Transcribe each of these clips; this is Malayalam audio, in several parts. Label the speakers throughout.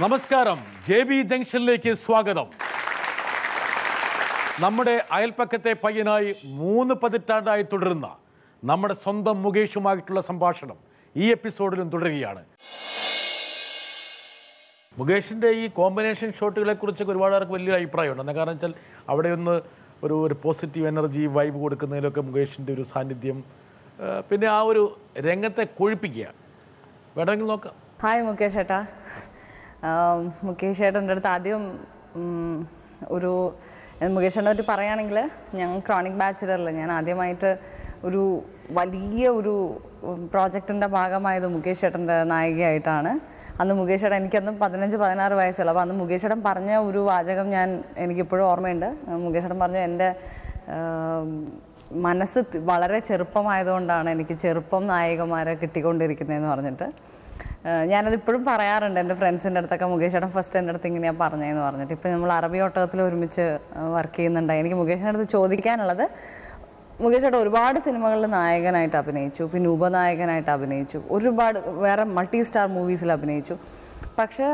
Speaker 1: നമസ്കാരം, JB ജംഗ്ഷനിലേക്ക് സ്വാഗതം. നമ്മുടെ അയൽപ്പക്കത്തെ പയ്യനായി 3 പതിറ്റാണ്ടായി തുടരുന്ന നമ്മുടെ സ്വന്തം മുകേഷുമായിട്ടുള്ള സംഭാഷണം ഈ എപ്പിസോഡിലും തുടരുകയാണ്. മുകേഷിൻ്റെ ഈ കോമ്പിനേഷൻ ഷോട്ടുകളെ കുറിച്ചൊക്കെ ഒരുപാട് പേർക്ക് വലിയ അഭിപ്രായമുണ്ട്. എന്താ കാരണം വെച്ചാൽ അവിടെ ഒന്ന് ഒരു പോസിറ്റീവ് എനർജി വൈബ് കൊടുക്കുന്നതിലൊക്കെ മുകേഷിൻ്റെ ഒരു സാന്നിധ്യം, പിന്നെ ആ ഒരു രംഗത്തെ കൊഴിപ്പിക്കുക. വേണമെങ്കിൽ നോക്കാം.
Speaker 2: ഹായ് മുകേഷ് ഏട്ടാ. മുകേഷ് ഏട്ടൻ്റെ അടുത്ത് ആദ്യം മുകേഷ് ഏട്ടനെ പറ്റി പറയുകയാണെങ്കിൽ, ഞാൻ ക്രോണിക് ബാച്ചിലറിൽ ഞാൻ ആദ്യമായിട്ട് ഒരു വലിയ പ്രോജക്റ്റിൻ്റെ ഭാഗമായത് മുകേഷ് ഏട്ടൻ്റെ നായികയായിട്ടാണ്. അന്ന് മുകേഷ് ഏട്ടൻ, എനിക്കന്ന് 15-16 വയസ്സുള്ളൂ. അപ്പോൾ അന്ന് മുകേഷ് ഏട്ടൻ പറഞ്ഞ ഒരു വാചകം എനിക്കിപ്പോഴും ഓർമ്മയുണ്ട്. മുകേഷ് ഏട്ടൻ പറഞ്ഞു, എൻ്റെ മനസ്സ് വളരെ ചെറുപ്പമായതുകൊണ്ടാണ് എനിക്ക് ചെറുപ്പം നായികമാരെ കിട്ടിക്കൊണ്ടിരിക്കുന്നതെന്ന് പറഞ്ഞിട്ട് ഞാനതിപ്പോഴും പറയാറുണ്ട് എൻ്റെ ഫ്രണ്ട്സിൻ്റെ അടുത്തൊക്കെ. മുകേഷ് ഏട്ടൻ ഫസ്റ്റ് എൻ്റെ അടുത്ത് ഇങ്ങനെയാണ് പറഞ്ഞതെന്ന് പറഞ്ഞിട്ട്. ഇപ്പം നമ്മൾ അറബി ഒട്ടകത്തിൽ ഒരുമിച്ച് വർക്ക് ചെയ്യുന്നുണ്ടായി. എനിക്ക് മുകേഷിൻ്റെ അടുത്ത് ചോദിക്കാനുള്ളത്, മുകേഷ് ഏട്ടൻ ഒരുപാട് സിനിമകളിൽ നായകനായിട്ട് അഭിനയിച്ചു, പിന്നെ ഉപനായകനായിട്ട് അഭിനയിച്ചു, ഒരുപാട് വേറെ മൾട്ടി സ്റ്റാർ മൂവീസിൽ അഭിനയിച്ചു. പക്ഷേ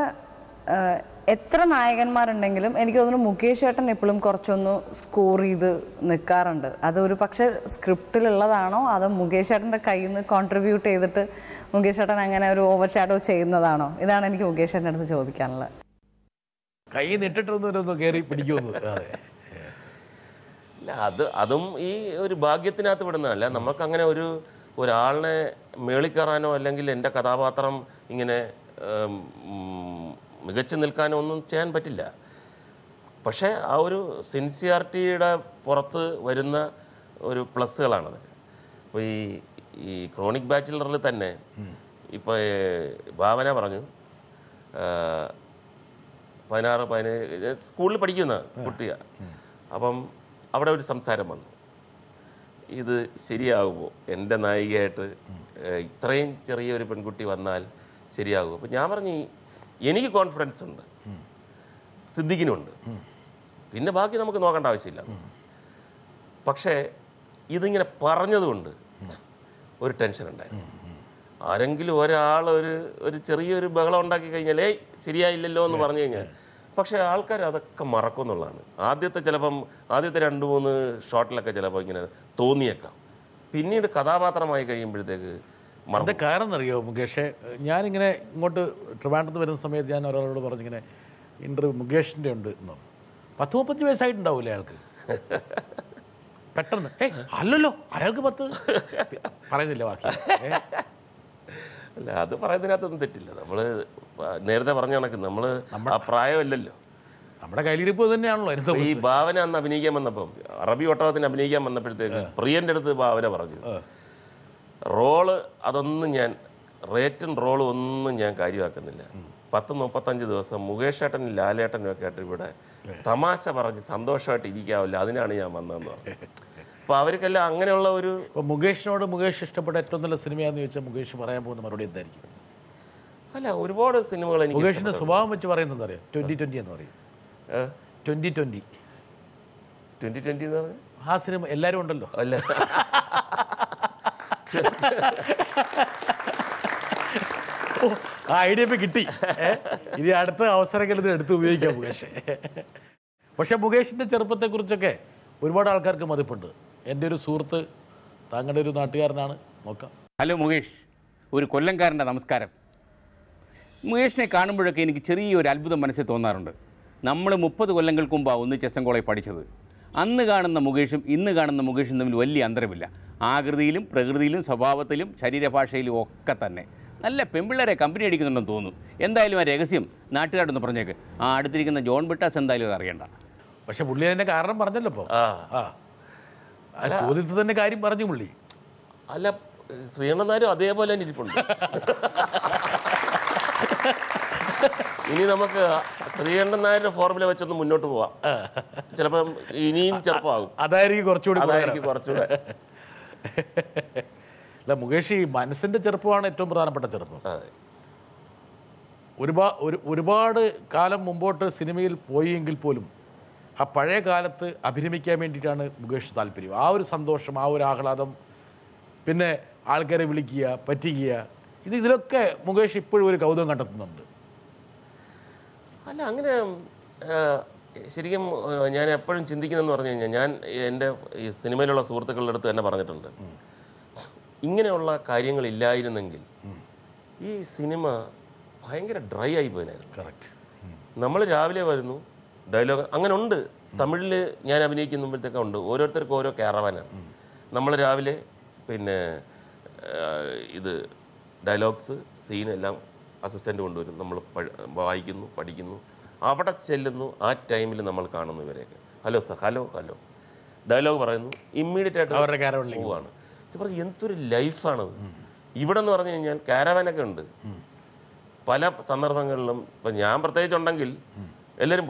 Speaker 2: എത്ര നായകന്മാരുണ്ടെങ്കിലും എനിക്ക് തോന്നുന്നു മുകേഷ് ഏട്ടൻ എപ്പോഴും കുറച്ചൊന്ന് സ്കോർ ചെയ്ത് നിൽക്കാറുണ്ട്. അതൊരു പക്ഷേ സ്ക്രിപ്റ്റിലുള്ളതാണോ അതോ മുകേഷ് ഏട്ടൻ്റെ കയ്യിൽ നിന്ന് കോൺട്രിബ്യൂട്ട് ചെയ്തിട്ട് മുകേഷ് ഏട്ടൻ അങ്ങനെ ഒരു ഓവർ ഷാഡോ ചെയ്യുന്നതാണോ? ഇതാണ് എനിക്ക് മുകേഷ് ഏട്ടൻ്റെ അടുത്ത് ചോദിക്കാനുള്ളത്.
Speaker 1: കൈ നിട്ടിട്ടൊന്നും കയറി പിടിക്കുമെന്ന്.
Speaker 3: അതും ഈ ഒരു ഭാഗ്യത്തിനകത്ത് വിടുന്നതല്ല. നമുക്കങ്ങനെ ഒരാളിനെ മേളിക്കയറാനോ അല്ലെങ്കിൽ എൻ്റെ കഥാപാത്രം ഇങ്ങനെ മികച്ചു നിൽക്കാനോ ഒന്നും ചെയ്യാൻ പറ്റില്ല. പക്ഷേ ആ ഒരു സിൻസിയാരിറ്റിയുടെ പുറത്ത് വരുന്ന ഒരു പ്ലസ്സുകളാണത്. അപ്പോൾ ഈ ക്രോണിക് ബാച്ചിലറിൽ തന്നെ ഇപ്പോൾ ഭാവന പറഞ്ഞു, 16-17 സ്കൂളിൽ പഠിക്കുന്ന കുട്ടിയാണ്. അപ്പം അവിടെ ഒരു സംസാരം വന്നു, ഇത് ശരിയാകുമോ, എൻ്റെ നായികയായിട്ട് ഇത്രയും ചെറിയൊരു പെൺകുട്ടി വന്നാൽ ശരിയാകുമോ? അപ്പോൾ ഞാൻ പറഞ്ഞു, എനിക്ക് കോൺഫിഡൻസ് ഉണ്ട്, സിദ്ദിഖിനുണ്ട്, പിന്നെ ബാക്കി നമുക്ക് നോക്കേണ്ട ആവശ്യമില്ല. പക്ഷേ ഇതിങ്ങനെ പറഞ്ഞതുകൊണ്ട് ഒരു ടെൻഷൻ ഉണ്ടായിരുന്നു. ആരെങ്കിലും ഒരാൾ ഒരു ചെറിയൊരു ബഹളം ഉണ്ടാക്കി കഴിഞ്ഞാൽ ശരിയായില്ലല്ലോ എന്ന് പറഞ്ഞു കഴിഞ്ഞാൽ, പക്ഷേ ആൾക്കാർ അതൊക്കെ മറക്കും എന്നുള്ളതാണ്. ചിലപ്പം ആദ്യത്തെ 2-3 ഷോട്ടിലൊക്കെ ചിലപ്പോൾ ഇങ്ങനെ തോന്നിയേക്കാം. പിന്നീട് കഥാപാത്രമായി കഴിയുമ്പോഴത്തേക്ക്
Speaker 1: അതിൻ്റെ കാരണം എന്നറിയോ മുകേഷേ, ഞാനിങ്ങനെ ഇങ്ങോട്ട് ട്രിവാൻഡ്രത്ത് വരുന്ന സമയത്ത് ഞാൻ ഒരാളോട് പറഞ്ഞിങ്ങനെ ഇൻ്റർവ്യൂ മുകേഷിൻ്റെ ഉണ്ട് എന്ന്. 10-35 വയസ്സായിട്ടുണ്ടാവില്ലേ അയാൾക്ക്? പെട്ടെന്ന് അല്ലല്ലോ അയാൾക്ക് 10 പറയുന്നില്ല ബാക്കി.
Speaker 3: അല്ല, അത് പറയുന്നതിനകത്തൊന്നും തെറ്റില്ല. നമ്മൾ നേരത്തെ പറഞ്ഞ കണക്ക് നമ്മൾ ആ പ്രായമല്ലല്ലോ,
Speaker 1: നമ്മുടെ കയ്യിലിരിപ്പ് തന്നെയാണല്ലോ.
Speaker 3: ഈ ഭാവന അന്ന് അഭിനയിക്കാൻ വന്നപ്പം, അറബി ഒട്ടകത്തിന് അഭിനയിക്കാൻ വന്നപ്പോഴത്തേക്ക് പ്രിയൻ്റെ അടുത്ത് ഭാവന പറഞ്ഞു, റോള് അതൊന്നും റേറ്റും റോളും ഒന്നും ഞാൻ കാര്യമാക്കുന്നില്ല. 10-35 ദിവസം മുകേഷ് ഏട്ടനും ലാലേട്ടനും ഒക്കെ ആയിട്ട് ഇവിടെ തമാശ പറഞ്ഞ് സന്തോഷമായിട്ട് ഇരിക്കാവില്ല, അതിനാണ് ഞാൻ വന്നതെന്ന് പറഞ്ഞു. അപ്പോൾ അവർക്കെല്ലാം അങ്ങനെയുള്ള
Speaker 1: മുകേഷ് ഇഷ്ടപ്പെട്ട ഏറ്റവും നല്ല സിനിമയാണെന്ന് ചോദിച്ചാൽ മുകേഷ് പറയാൻ പോകുന്ന മറുപടി എന്തായിരിക്കും?
Speaker 3: അല്ല, ഒരുപാട് സിനിമകൾ എനിക്ക്
Speaker 1: മുകേഷിൻ്റെ സ്വഭാവം വെച്ച് പറയുന്നത് അറിയാം. 2020 എന്ന് പറയും. 2020
Speaker 3: എന്ന് പറഞ്ഞാൽ
Speaker 1: ആ സിനിമ എല്ലാവരും ഉണ്ടല്ലോ.
Speaker 3: അല്ല,
Speaker 1: ആ ഐഡിയ ഇപ്പം കിട്ടി. ഇനി അടുത്ത അവസരങ്ങൾ ഇത് എടുത്ത് ഉപയോഗിക്കാം മുകേഷ്. പക്ഷേ മുകേഷിൻ്റെ ചെറുപ്പത്തെക്കുറിച്ചൊക്കെ ഒരുപാട് ആൾക്കാർക്ക് മതിപ്പുണ്ട്. എൻ്റെ ഒരു സുഹൃത്ത്, താങ്കളുടെ ഒരു നാട്ടുകാരനാണ്, നോക്കാം.
Speaker 4: ഹലോ മുകേഷ്, ഒരു കൊല്ലംകാരൻ്റെ നമസ്കാരം. മുകേഷിനെ കാണുമ്പോഴൊക്കെ എനിക്ക് ചെറിയൊരു അത്ഭുതം മനസ്സിൽ തോന്നാറുണ്ട്. നമ്മൾ 30 കൊല്ലങ്ങൾക്ക് മുമ്പാണ് ഒന്നിച്ച് എസ് എൻ കോളേജിൽ പഠിച്ചത്. അന്ന് കാണുന്ന മുകേഷും ഇന്ന് കാണുന്ന മുകേഷും തമ്മിൽ വലിയ അന്തരമില്ല. ആകൃതിയിലും പ്രകൃതിയിലും സ്വഭാവത്തിലും ശരീരഭാഷയിലും ഒക്കെ തന്നെ നല്ല പെൺപിള്ളേരെ കമ്പനി അടിക്കുന്നുണ്ടെന്ന് തോന്നുന്നു. എന്തായാലും ആ രഹസ്യം നാട്ടുകാരൊന്ന് പറഞ്ഞേക്ക്. അടുത്തിരിക്കുന്ന ജോൺ ബിട്ടാസ് എന്തായാലും അത് അറിയണ്ട.
Speaker 1: പക്ഷെ പുള്ളി അതിൻ്റെ കാരണം പറഞ്ഞല്ലോ. ഇപ്പോൾ ചോദ്യത്തിൽ തന്നെ കാര്യം പറഞ്ഞു പുള്ളി.
Speaker 3: അല്ല, ശ്രീകണ്ഠൻ നായരും അതേപോലെ തന്നെ ഇരിപ്പുണ്ട്. ഇനി നമുക്ക് ശ്രീകണ്ഠൻ നായരുടെ ഫോർമുല വെച്ചൊന്ന് മുന്നോട്ട് പോവാം. ചിലപ്പം ഇനിയും ചെറുപ്പമാകും.
Speaker 1: അതായിരിക്കും കുറച്ചുകൂടെ. അല്ല മുകേഷ്, ഈ മനസ്സിൻ്റെ ചെറുപ്പമാണ് ഏറ്റവും പ്രധാനപ്പെട്ട ചെറുപ്പം. ഒരുപാട് കാലം മുമ്പോട്ട് സിനിമയിൽ പോയെങ്കിൽ പോലും ആ പഴയ കാലത്ത് അഭിനയിക്കാൻ വേണ്ടിയിട്ടാണ് മുകേഷ് താല്പര്യം. ആ ഒരു സന്തോഷം, ആ ഒരു ആഹ്ലാദം, പിന്നെ ആൾക്കാരെ വിളിക്കുക, പറ്റിക്കുക, ഇതിലൊക്കെ മുകേഷ് ഇപ്പോഴും ഒരു കൗതുകം കണ്ടെത്തുന്നുണ്ട്.
Speaker 3: അല്ല അങ്ങനെ ശരിക്കും ഞാൻ എപ്പോഴും ചിന്തിക്കുന്നതെന്ന് പറഞ്ഞു കഴിഞ്ഞാൽ ഞാൻ എൻ്റെ ഈ സിനിമയിലുള്ള സുഹൃത്തുക്കളുടെ അടുത്ത് തന്നെ പറഞ്ഞിട്ടുണ്ട്, ഇങ്ങനെയുള്ള കാര്യങ്ങളില്ലായിരുന്നെങ്കിൽ ഈ സിനിമ ഭയങ്കര ഡ്രൈ ആയി പോയിനായിരുന്നു.
Speaker 1: കറക്റ്റ്.
Speaker 3: നമ്മൾ രാവിലെ വരുന്നു, ഡയലോഗ് അങ്ങനെ ഉണ്ട്. തമിഴിൽ ഞാൻ അഭിനയിക്കുമ്പോഴത്തേക്കും ഉണ്ട്, ഓരോരുത്തർക്കും ഓരോ ക്യാരവാനാണ്. നമ്മൾ രാവിലെ പിന്നെ ഇത് ഡയലോഗ്സ് സീനെല്ലാം അസിസ്റ്റൻ്റ് കൊണ്ടുവരും, നമ്മൾ വായിക്കുന്നു, പഠിക്കുന്നു, അവിടെ ചെല്ലുന്നു. ആ ടൈമിൽ നമ്മൾ കാണുന്നു ഇവരെയൊക്കെ, hello sir, hello hello dialogue പറയുന്നു, ഇമ്മീഡിയറ്റ് ആയിട്ട്
Speaker 1: അവരുടെ ക്യാരവനിലേക്ക്
Speaker 3: പോവാണ്. പറഞ്ഞു എന്തൊരു ലൈഫാണത്. ഇവിടെ എന്ന് പറഞ്ഞു കഴിഞ്ഞാൽ ക്യാരവാനൊക്കെ ഉണ്ട് പല സന്ദർഭങ്ങളിലും. ഇപ്പം ഞാൻ പ്രത്യേകിച്ചുണ്ടെങ്കിൽ എല്ലാവരും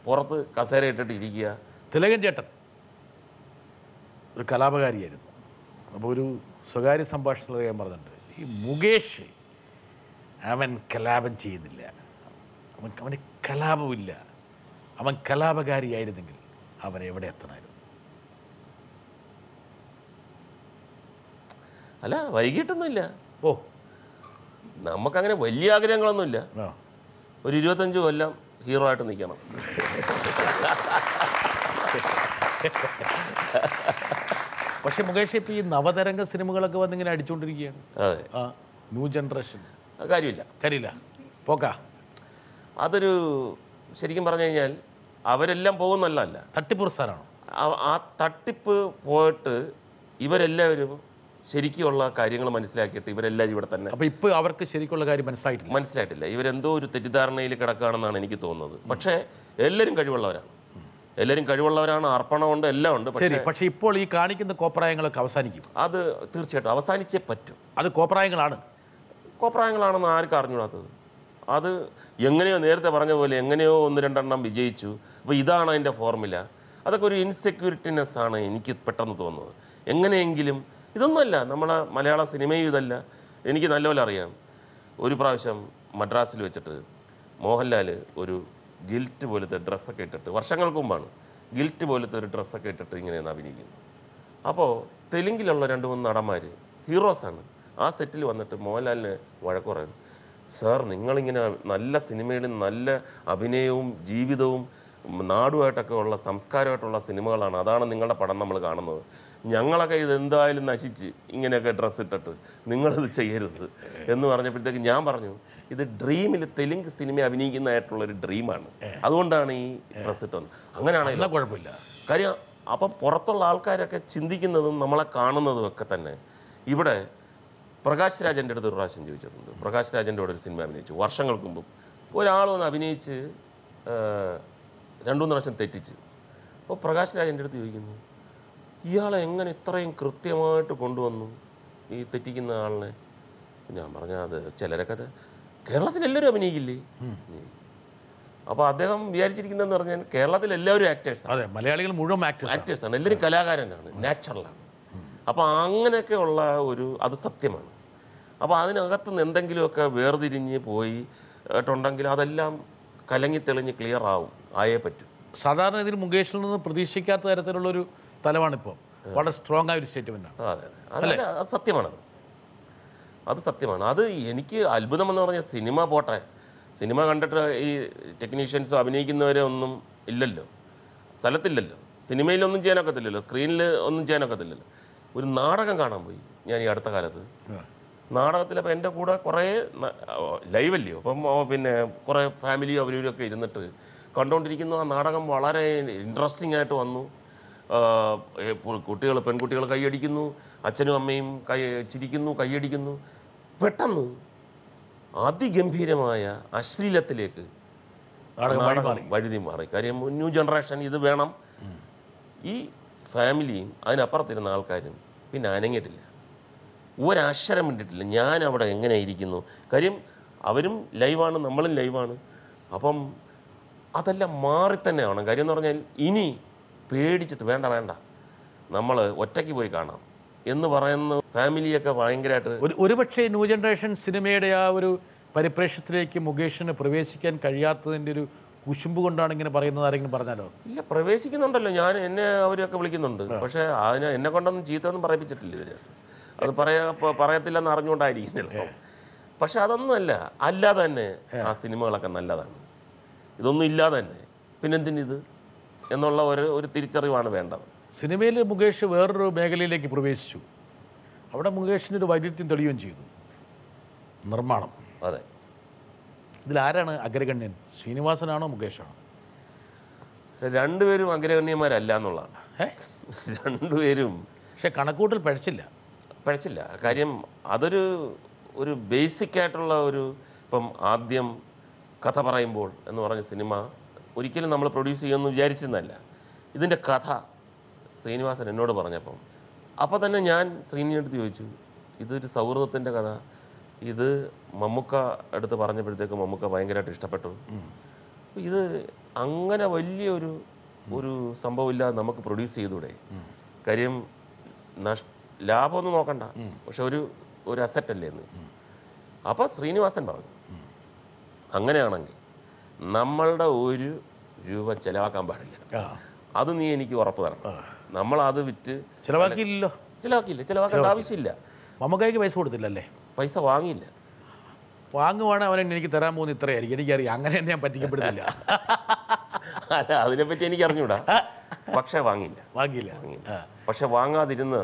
Speaker 3: പുറത്ത് കസേര ഇട്ടിട്ട് ഇരിക്കുക.
Speaker 1: തിലകൻ ചേട്ടൻ ഒരു കലാപകാരിയായിരുന്നു. അപ്പോൾ ഒരു സ്വകാര്യ സംഭാഷണത്തിൽ ഞാൻ പറഞ്ഞിട്ടുണ്ട്, ഈ മുകേഷ് അവൻ കലാപം ചെയ്യുന്നില്ല, അവന് കലാപമില്ല, അവൻ കലാപകാരിയായിരുന്നെങ്കിൽ അവൻ എവിടെ എത്തണമായിരുന്നു.
Speaker 3: അല്ല വൈകിട്ടൊന്നുമില്ല.
Speaker 1: ഓ,
Speaker 3: നമുക്കങ്ങനെ വലിയ ആഗ്രഹങ്ങളൊന്നുമില്ല. ഒരു 25 കൊല്ലം ഹീറോ ആയിട്ട് നിൽക്കണം.
Speaker 1: പക്ഷെ മുകേഷ് ഇപ്പോൾ ഈ നവതരംഗ സിനിമകളൊക്കെ വന്നിങ്ങനെ അടിച്ചുകൊണ്ടിരിക്കുകയാണ്.
Speaker 3: അതെ,
Speaker 1: ആ ന്യൂ ജനറേഷൻ
Speaker 3: കാര്യമില്ല
Speaker 1: പോക്കാ.
Speaker 3: അതൊരു ശരിക്കും പറഞ്ഞു കഴിഞ്ഞാൽ അവരെല്ലാം പോകുന്നല്ല,
Speaker 1: തട്ടിപ്പ് പ്രസ്ഥാനമാണോ?
Speaker 3: ആ തട്ടിപ്പ് പോയിട്ട് ഇവരെല്ലാവരും ശരിക്കുള്ള കാര്യങ്ങൾ മനസ്സിലാക്കിയിട്ട് ഇവരെല്ലാവരും ഇവിടെ തന്നെ.
Speaker 1: അപ്പോൾ ഇപ്പോൾ അവർക്ക് ശരിക്കുള്ള കാര്യം മനസ്സിലായിട്ടില്ല. ഇവരെന്തോ ഒരു തെറ്റിദ്ധാരണയിൽ കിടക്കുകയാണെന്നാണ് എനിക്ക് തോന്നുന്നത്. പക്ഷേ എല്ലാവരും കഴിവുള്ളവരാണ്, അർപ്പണമുണ്ട്, എല്ലാം ഉണ്ട്. ശരി, പക്ഷേ ഇപ്പോൾ ഈ കാണിക്കുന്ന കോപ്രായങ്ങളൊക്കെ അവസാനിക്കും.
Speaker 3: അത് തീർച്ചയായിട്ടും അവസാനിച്ചേ പറ്റും.
Speaker 1: അത്
Speaker 3: കോപ്രായങ്ങളാണെന്ന് ആർക്കും അറിഞ്ഞൂടാത്തത്. അത് എങ്ങനെയോ നേരത്തെ പറഞ്ഞ പോലെ എങ്ങനെയോ 1-2 എണ്ണം വിജയിച്ചു. അപ്പോൾ ഇതാണ് അതിൻ്റെ ഫോർമുല. അതൊക്കെ ഒരു ഇൻസെക്യൂരിറ്റിനെസ് ആണ് എനിക്ക് പെട്ടെന്ന് തോന്നുന്നത്. എങ്ങനെയെങ്കിലും ഇതൊന്നുമല്ല, നമ്മളെ മലയാള സിനിമയും ഇതല്ല. എനിക്ക് നല്ലപോലെ അറിയാം. ഒരു പ്രാവശ്യം മദ്രാസിൽ വെച്ചിട്ട് മോഹൻലാൽ ഒരു ഗിൽറ്റ് പോലത്തെ ഡ്രസ്സൊക്കെ ഇട്ടിട്ട്, വർഷങ്ങൾക്ക് മുമ്പാണ്, ഗിൽറ്റ് പോലത്തെ ഒരു ഡ്രസ്സൊക്കെ ഇട്ടിട്ട് ഇങ്ങനെയാണ് അഭിനയിക്കുന്നത്. അപ്പോൾ തെലുങ്കിലുള്ള 2-3 നടന്മാർ ഹീറോസാണ്. ആ സെറ്റിൽ വന്നിട്ട് മോഹൻലാലിനെ വഴക്ക് പറയുന്നു, സാർ നിങ്ങളിങ്ങനെ നല്ല സിനിമയിലും നല്ല അഭിനയവും ജീവിതവും നാടുമായിട്ടൊക്കെ ഉള്ള സംസ്കാരമായിട്ടുള്ള സിനിമകളാണ്, അതാണ് നിങ്ങളുടെ പടം നമ്മൾ കാണുന്നത്. ഞങ്ങളൊക്കെ ഇതെന്തായാലും നശിച്ച് ഇങ്ങനെയൊക്കെ ഡ്രസ്സ് ഇട്ടിട്ട് നിങ്ങളിത് ചെയ്യരുത് എന്ന് പറഞ്ഞപ്പോഴത്തേക്ക് ഞാൻ പറഞ്ഞു, ഇത് ഡ്രീമിൽ തെലുങ്ക് സിനിമ അഭിനയിക്കുന്നതായിട്ടുള്ളൊരു ഡ്രീമാണ്, അതുകൊണ്ടാണ് ഈ ഡ്രസ്സ് ഇട്ടത്. അങ്ങനെയാണെങ്കിൽ
Speaker 1: കുഴപ്പമില്ല.
Speaker 3: കാര്യം അപ്പം പുറത്തുള്ള ആൾക്കാരൊക്കെ ചിന്തിക്കുന്നതും നമ്മളെ കാണുന്നതും ഒക്കെ തന്നെ. ഇവിടെ പ്രകാശ് രാജൻ്റെ അടുത്ത് ഒരു പ്രാവശ്യം ചോദിച്ചിട്ടുണ്ട്. പ്രകാശ് രാജൻ്റെ കൂടെ ഒരു സിനിമ അഭിനയിച്ചു വർഷങ്ങൾക്ക് മുമ്പ്. ഒരാൾ വന്ന് അഭിനയിച്ച് 2-3 പ്രാവശ്യം തെറ്റിച്ച്. അപ്പോൾ പ്രകാശ് രാജൻ്റെ അടുത്ത് ചോദിക്കുന്നു, ഇയാളെ എങ്ങനെ ഇത്രയും കൃത്യമായിട്ട് കൊണ്ടുവന്നു ഈ തെറ്റിക്കുന്ന ആളിനെ? ഞാൻ പറഞ്ഞാൽ അത് ചിലരൊക്കെ അത് കേരളത്തിലെല്ലാവരും അഭിനയിക്കില്ലേ. അപ്പോൾ അദ്ദേഹം വിചാരിച്ചിരിക്കുന്നതെന്ന് പറഞ്ഞാൽ കേരളത്തിലെല്ലാവരും ആക്ടേഴ്സാണ്.
Speaker 1: അതെ, മലയാളികൾ മുഴുവൻ
Speaker 3: ആക്ടേഴ്സാണ്, എല്ലാവരും കലാകാരനാണ്, നാച്ചുറലാണ്. അപ്പോൾ അങ്ങനെയൊക്കെയുള്ള അത് സത്യമാണ്. അപ്പോൾ അതിനകത്തുനിന്ന് എന്തെങ്കിലുമൊക്കെ വേർതിരിഞ്ഞ് പോയിട്ടുണ്ടെങ്കിൽ അതെല്ലാം കലങ്ങി തെളിഞ്ഞ് ക്ലിയർ ആയേ പറ്റും.
Speaker 1: സാധാരണ ഇതിൽ മുകേഷിൽ നിന്ന് പ്രതീക്ഷിക്കാത്ത തരത്തിലുള്ളൊരു തലമാണിപ്പോൾ. വളരെ സ്ട്രോങ് ആയ ഒരു സ്റ്റേറ്റ്മെൻറ്റാണ്.
Speaker 3: അതെ, അത് സത്യമാണത്. അത് സത്യമാണ്. അത് എനിക്ക് അത്ഭുതമെന്ന് പറഞ്ഞാൽ സിനിമ പോട്ടെ, സിനിമ കണ്ടിട്ട് ഈ ടെക്നീഷ്യൻസും അഭിനയിക്കുന്നവരെ ഒന്നും ഇല്ലല്ലോ, സ്ഥലത്തില്ലല്ലോ, സിനിമയിലൊന്നും ചെയ്യാനൊക്കത്തില്ലല്ലോ, സ്ക്രീനിൽ ഒന്നും ചെയ്യാനൊക്കത്തില്ലല്ലോ. ഒരു നാടകം കാണാൻ പോയി ഞാൻ ഈ അടുത്ത കാലത്ത്. നാടകത്തിലപ്പോൾ എൻ്റെ കൂടെ കുറേ ലൈവല്ലയോ, അപ്പം പിന്നെ കുറേ ഫാമിലിയോ അവരൊക്കെ ഇരുന്നിട്ട് കണ്ടുകൊണ്ടിരിക്കുന്നു. ആ നാടകം വളരെ ഇൻട്രസ്റ്റിംഗ് ആയിട്ട് വന്നു. പെൺകുട്ടികൾ കൈയടിക്കുന്നു, അച്ഛനും അമ്മയും ചിരിക്കുന്നു, കൈയടിക്കുന്നു. പെട്ടെന്ന് അതിഗംഭീരമായ അശ്ലീലത്തിലേക്ക് വഴുതി മാറി. കാര്യം ന്യൂ ജനറേഷൻ ഇത് വേണം. ഈ ഫാമിലിയും അതിനപ്പുറത്തിരുന്ന ആൾക്കാരും പിന്നെ അനങ്ങിയിട്ടില്ല, ഒരക്ഷരം മിണ്ടിട്ടില്ല. ഞാൻ അവിടെ എങ്ങനെ ഇരിക്കുന്നു, കാര്യം അവരും ലൈവാണ്, നമ്മളും ലൈവാണ്. അപ്പം അതെല്ലാം മാറി തന്നെ വേണം. കാര്യം എന്ന് പറഞ്ഞാൽ ഇനി പേടിച്ചിട്ട് വേണ്ട നമ്മൾ ഒറ്റയ്ക്ക് പോയി കാണാം എന്ന് പറയുന്ന ഫാമിലിയൊക്കെ ഭയങ്കരമായിട്ട്.
Speaker 1: ഒരുപക്ഷെ ന്യൂ ജനറേഷൻ സിനിമയുടെ ആ ഒരു പരിപ്രേക്ഷ്യത്തിലേക്ക് മുകേഷിന് പ്രവേശിക്കാൻ കഴിയാത്തതിൻ്റെ ഒരു കുശുമ്പ് കൊണ്ടാണ് ഇങ്ങനെ പറയുന്നത്. ആരെങ്കിലും പറഞ്ഞാലോ?
Speaker 3: ഇല്ല, പ്രവേശിക്കുന്നുണ്ടല്ലോ. എന്നെ അവരൊക്കെ വിളിക്കുന്നുണ്ട്. പക്ഷേ അതിന് എന്നെ കൊണ്ടൊന്നും ചീത്തൊന്നും പറയിപ്പിച്ചിട്ടില്ല ഇതിന്. അത് പറയത്തില്ലെന്ന് അറിഞ്ഞുകൊണ്ടായിരിക്കുന്നില്ല. പക്ഷെ അതൊന്നുമല്ല, അല്ലാതെ തന്നെ ആ സിനിമകളൊക്കെ നല്ലതാണ്. ഇതൊന്നും ഇല്ലാതെ തന്നെ പിന്നെന്തിനിത് എന്നുള്ള ഒരു തിരിച്ചറിവാണ് വേണ്ടത്.
Speaker 1: സിനിമയിൽ മുകേഷ് വേറൊരു മേഖലയിലേക്ക് പ്രവേശിച്ചു. അവിടെ മുകേഷിനൊരു വൈദഗ്ധ്യം തെളിയുകയും ചെയ്തു. നിർമ്മാണം.
Speaker 3: അതെ.
Speaker 1: ഇതിലാരാണ് അഗ്രഗണ്യൻ? ശ്രീനിവാസനാണോ മുകേഷാണോ?
Speaker 3: രണ്ടുപേരും അഗ്രഗണ്യന്മാരല്ല എന്നുള്ളതാണ്. രണ്ടുപേരും
Speaker 1: പക്ഷെ കണക്കൂട്ടൽ
Speaker 3: പഴച്ചില്ല. കാര്യം ഒരു ബേസിക് ആയിട്ടുള്ള ഇപ്പം ആദ്യം കഥ പറയുമ്പോൾ എന്ന് പറഞ്ഞ സിനിമ ഒരിക്കലും നമ്മൾ പ്രൊഡ്യൂസ് ചെയ്യുമെന്ന് വിചാരിച്ചെന്നല്ല. ഇതിൻ്റെ കഥ ശ്രീനിവാസൻ എന്നോട് പറഞ്ഞപ്പം അപ്പോൾ തന്നെ ഞാൻ ശ്രീനിയുടെ ചോദിച്ചു, ഇതൊരു സൗഹൃദത്തിൻ്റെ കഥ, ഇത് മമ്മൂക്ക അടുത്ത് പറഞ്ഞപ്പോഴത്തേക്ക് മമ്മൂക്ക ഭയങ്കരമായിട്ട് ഇഷ്ടപ്പെട്ടു. ഇത് അങ്ങനെ വലിയൊരു സംഭവമില്ലാതെ നമുക്ക് പ്രൊഡ്യൂസ് ചെയ്തൂടെ? കാര്യം ലാഭമൊന്നും നോക്കണ്ട, പക്ഷെ ഒരു അസറ്റല്ലേ എന്ന് വെച്ചു. അപ്പോൾ ശ്രീനിവാസൻ പറഞ്ഞു, അങ്ങനെയാണെങ്കിൽ നമ്മളുടെ ഒരു രൂപ ചിലവാക്കാൻ പാടില്ല, അത് നീ എനിക്ക് ഉറപ്പ് തരണം. നമ്മളത് വിറ്റ് ചിലവാക്കേണ്ട ആവശ്യമില്ല.
Speaker 1: മമ്മൂക്കായ്ക്ക് പൈസ കൊടുത്തില്ലല്ലേ?
Speaker 3: പൈസ വാങ്ങിയില്ല.
Speaker 1: വാങ്ങുവാണ് അവൻ എനിക്ക് തരാൻ പോകുന്ന ഇത്രയായിരിക്കും. എനിക്കറിയാം, അങ്ങനെ തന്നെ ഞാൻ പറ്റിക്കപ്പെടുന്നില്ല.
Speaker 3: അല്ല, അതിനെപ്പറ്റി എനിക്ക് അറിഞ്ഞൂടാ. പക്ഷെ വാങ്ങിയില്ല. പക്ഷെ വാങ്ങാതിരുന്ന്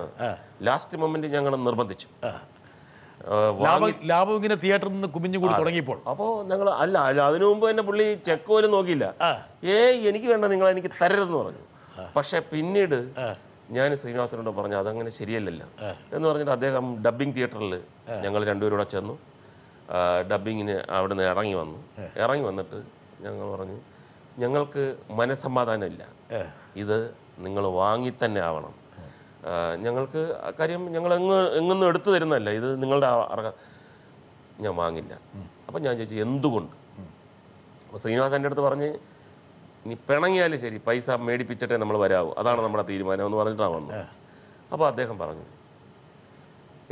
Speaker 3: ലാസ്റ്റ് മൊമെന്റ് ഞങ്ങൾ നിർബന്ധിച്ചു.
Speaker 1: ലാഭം ഇങ്ങനെ തിയേറ്ററിൽ നിന്ന് കുമിഞ്ഞുകൂടി തുടങ്ങിയപ്പോൾ
Speaker 3: അപ്പോൾ ഞങ്ങൾ അതിനു മുമ്പ് തന്നെ പുള്ളി ചെക്ക് പോലും നോക്കിയില്ല. എനിക്ക് വേണ്ട, നിങ്ങൾ എനിക്ക് തരരുതെന്ന് പറഞ്ഞു. പക്ഷെ പിന്നീട് ഞാൻ ശ്രീനിവാസനോട് പറഞ്ഞു, അതങ്ങനെ ശരിയല്ലല്ലോ എന്ന് പറഞ്ഞിട്ട് അദ്ദേഹം ഡബ്ബിംഗ് തിയേറ്ററിൽ ഞങ്ങൾ രണ്ടുപേരും കൂടെ ചെന്നു. ഡബ്ബിങ്ങിന് അവിടെ നിന്ന് ഇറങ്ങി വന്നിട്ട് ഞങ്ങൾ പറഞ്ഞു, ഞങ്ങൾക്ക് മനസ്സമാധാനമില്ല, ഇത് നിങ്ങൾ വാങ്ങി തന്നെ ആവണം. ഞങ്ങൾക്ക് കാര്യം ഞങ്ങൾ എങ്ങൊന്നും എടുത്തു തരുന്നതല്ല, ഇത് നിങ്ങളുടെ ഞാൻ വാങ്ങില്ല. അപ്പം ഞാൻ ചോദിച്ചു എന്തുകൊണ്ട്? അപ്പോൾ ശ്രീനിവാസൻ്റെ അടുത്ത് പറഞ്ഞ്, നീ പിണങ്ങിയാലും ശരി പൈസ മേടിപ്പിച്ചിട്ടേ നമ്മൾ വരാവൂ, അതാണ് നമ്മുടെ തീരുമാനം എന്ന് പറഞ്ഞിട്ടാണ് വന്നത്. അപ്പോൾ അദ്ദേഹം പറഞ്ഞു,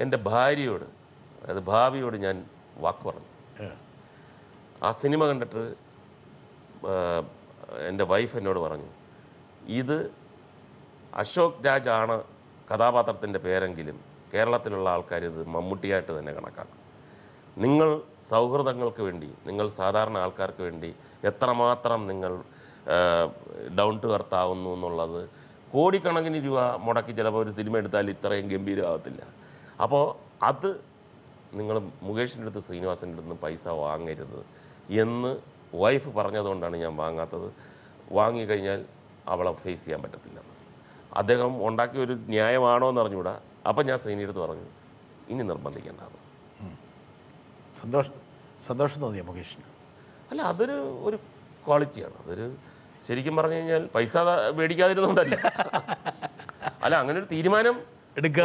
Speaker 3: എൻ്റെ ഭാര്യയോട്, അതായത് ഭാവിയോട് ഞാൻ വാക്ക് പറഞ്ഞു. ആ സിനിമ കണ്ടിട്ട് എൻ്റെ വൈഫ് എന്നോട് പറഞ്ഞു, ഇത് അശോക് രാജ് ആണ് കഥാപാത്രത്തിൻ്റെ പേരെങ്കിലും കേരളത്തിലുള്ള ആൾക്കാർ ഇത് മമ്മൂട്ടിയായിട്ട് തന്നെ കണക്കാക്കും. നിങ്ങൾ സൗഹൃദങ്ങൾക്ക് വേണ്ടി, നിങ്ങൾ സാധാരണ ആൾക്കാർക്ക് വേണ്ടി എത്രമാത്രം നിങ്ങൾ ഡൗൺ ടു എർത്ത് ആവുന്നു എന്നുള്ളത്, കോടിക്കണക്കിന് രൂപ മുടക്കി ചിലപ്പോൾ ഒരു സിനിമ എടുത്താൽ ഇത്രയും ഗംഭീരമാകത്തില്ല. അപ്പോൾ അത് നിങ്ങൾ മുകേഷിൻ്റെ അടുത്ത് ശ്രീനിവാസൻ്റെ അടുത്ത് നിന്ന് പൈസ വാങ്ങരുത് എന്ന് വൈഫ് പറഞ്ഞതുകൊണ്ടാണ് ഞാൻ വാങ്ങാത്തത്. വാങ്ങിക്കഴിഞ്ഞാൽ അവളെ ഫേസ് ചെയ്യാൻ പറ്റത്തില്ല. അദ്ദേഹം ഉണ്ടാക്കിയ ഒരു ന്യായമാണോ എന്ന് അറിഞ്ഞുകൂടാ. അപ്പം ഞാൻ ശ്രീനിയുടെ അടുത്ത് പറഞ്ഞു, ഇനി നിർബന്ധിക്കേണ്ട.
Speaker 1: സന്തോഷം തോന്നിയ മുകേഷിന്?
Speaker 3: അല്ല, ഒരു ക്വാളിറ്റിയാണ്. ശരിക്കും പറഞ്ഞു കഴിഞ്ഞാൽ പൈസ മേടിക്കാതിരുന്നുകൊണ്ടല്ല. അല്ല, അങ്ങനെ ഒരു തീരുമാനം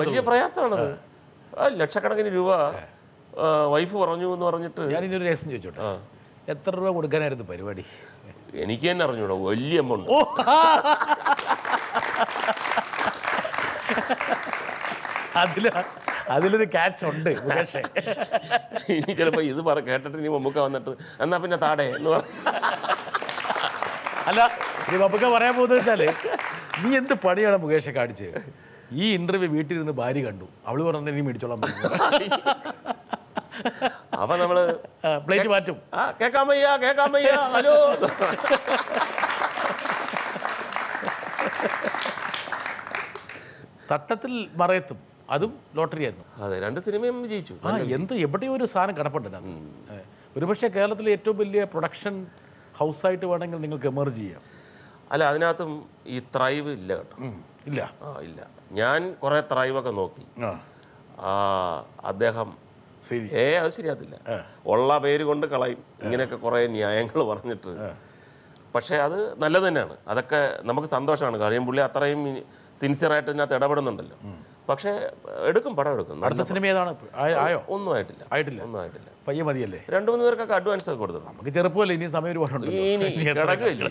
Speaker 3: വലിയ പ്രയാസമാണത്. ലക്ഷക്കണക്കിന് രൂപ വൈഫ് പറഞ്ഞു എന്ന് പറഞ്ഞിട്ട്.
Speaker 1: ഞാനിതൊരു രഹസ്യം ചോദിച്ചോട്ടെ, എത്ര രൂപ കൊടുക്കാനായിരുന്നു പരിപാടി?
Speaker 3: എനിക്ക് തന്നെ അറിഞ്ഞൂടാ, വലിയ എമൗണ്ട്.
Speaker 1: അതിലൊരു ക്യാച്ച് ഉണ്ട്.
Speaker 3: ഇനി ചിലപ്പോൾ ഇത് കേട്ടിട്ട് ഇനി മമ്മൂക്ക വന്നിട്ട് എന്നാ പിന്നെ താടേ എന്ന് പറഞ്ഞു.
Speaker 1: അല്ല, ഇനി മമ്മൂക്ക പറയാൻ പോകുന്നത് വെച്ചാൽ, നീ എന്ത് പണിയാണ് മുകേഷെ കാണിച്ചത്? ഈ ഇന്റർവ്യൂ വീട്ടിലിരുന്ന് ഭാര്യ കണ്ടു, അവള് പറഞ്ഞ നീ മേടിച്ചോളാം.
Speaker 3: അപ്പൊ നമ്മള്
Speaker 1: പ്ലേറ്റ് മാറ്റും.
Speaker 3: കേക്കാൻ വയ്യ ഹലോ.
Speaker 1: തട്ടത്തിൽ മറയത്തും അതും ലോട്ടറി ആയിരുന്നു.
Speaker 3: അതെ, 2 സിനിമയും വിജയിച്ചു.
Speaker 1: എവിടെയോ ഒരു സാധനം കിടപ്പുണ്ട്. ഒരുപക്ഷെ കേരളത്തിലെ ഏറ്റവും വലിയ പ്രൊഡക്ഷൻ ഹൗസായിട്ട് വേണമെങ്കിൽ നിങ്ങൾക്ക് എമർജ് ചെയ്യാം.
Speaker 3: അല്ല, അതിനകത്തും ഈ ത്രൈവ് ഇല്ല കേട്ടോ. ഇല്ല. ഞാൻ കുറേ ത്രൈവൊക്കെ നോക്കി. അദ്ദേഹം അത് ശരിയാത്തില്ല, ഉള്ള പേര് കൊണ്ട് കളയും, ഇങ്ങനെയൊക്കെ കുറേ ന്യായങ്ങൾ പറഞ്ഞിട്ട്. പക്ഷേ അത് നല്ലത് തന്നെയാണ്, അതൊക്കെ നമുക്ക് സന്തോഷമാണ്. കാര്യം പുള്ളി അത്രയും സിൻസിയറായിട്ട് ഇതിനകത്ത് ഇടപെടുന്നുണ്ടല്ലോ. പക്ഷേ പടം എടുക്കും.
Speaker 1: അടുത്ത സിനിമ ഏതാണ്?
Speaker 3: ഒന്നും ആയിട്ടില്ല.
Speaker 1: പയ്യെ മതിയല്ലേ?
Speaker 3: 2-3 പേർക്കൊക്കെ അഡ്വാൻസ് ഒക്കെ കൊടുത്തു.
Speaker 1: നമുക്ക് ചെറുപ്പമല്ലേ, ഇനി സമയം ഒരുപാടുണ്ട്.
Speaker 3: ഇനി കിടക്കുകയില്ല.